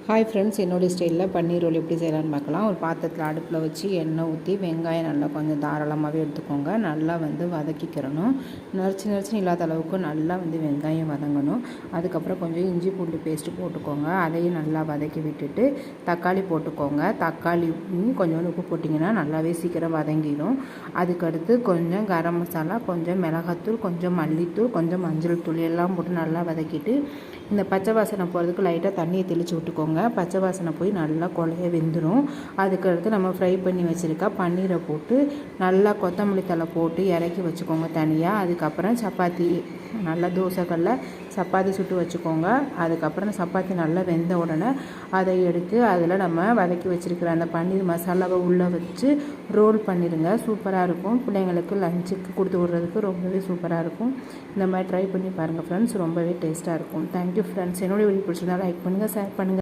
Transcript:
Hi friends, என்னோடய ஸ்டைலில் பன்னீர் role எப்படி செய்யலான்னு பார்க்கலாம். ஒரு பாத்திரத்தில் அடுப்பில் வச்சு எண்ணெய் ஊற்றி வெங்காயம் நல்லா கொஞ்சம் தாராளமாகவே எடுத்துக்கோங்க. நல்லா வதக்கிக்கிறணும். நறுச்சு இல்லாத அளவுக்கு நல்லா வெங்காயம் வதங்கணும். அதுக்கப்புறம் கொஞ்சம் இஞ்சி பூண்டு பேஸ்ட்டு போட்டுக்கோங்க. அதையும் நல்லா வதக்கி விட்டுட்டு தக்காளி போட்டுக்கோங்க. தக்காளி கொஞ்சோண்டு உப்பு போட்டிங்கன்னா நல்லாவே சீக்கிரம் வதங்கிடும். அதுக்கடுத்து கொஞ்சம் கரம் மசாலா, கொஞ்சம் மிளகாத்தூள், கொஞ்சம் மல்லித்தூள், கொஞ்சம் மஞ்சள் தூள் எல்லாம் போட்டு நல்லா வதக்கிட்டு இந்த பச்சை வாசனை போகிறதுக்கு லைட்டாக தண்ணியை தெளித்து விட்டுக்கோங்க. பச்சை வாசனை போய் நல்லா கொலைய வெந்துடும். அதுக்கடுத்து நம்ம ஃப்ரை பண்ணி வச்சுருக்க பன்னீரை போட்டு நல்லா கொத்தமல்லி தழை போட்டு இறக்கி வச்சுக்கோங்க தனியாக. அதுக்கப்புறம் சப்பாத்தி நல்லா தோசைக்கல்லில் சப்பாத்தி சுட்டு வச்சுக்கோங்க. அதுக்கப்புறம் சப்பாத்தி நல்லா வெந்த உடனே அதை எடுத்து அதில் நம்ம வதக்கி வச்சுருக்கிற அந்த பன்னீர் மசாலாவை உள்ளே வச்சு ரோல் பண்ணிடுங்க. சூப்பராக இருக்கும். பிள்ளைங்களுக்கு லஞ்சுக்கு கொடுத்து விட்றதுக்கு ரொம்பவே சூப்பராக இருக்கும். இந்த மாதிரி ட்ரை பண்ணி பாருங்கள் ஃப்ரெண்ட்ஸ், ரொம்பவே டேஸ்ட்டாக இருக்கும். Thank you friends. என்னோடய வீடியோ பிடிச்சிருந்தா லைக் பண்ணுங்கள், ஷேர் பண்ணுங்கள்.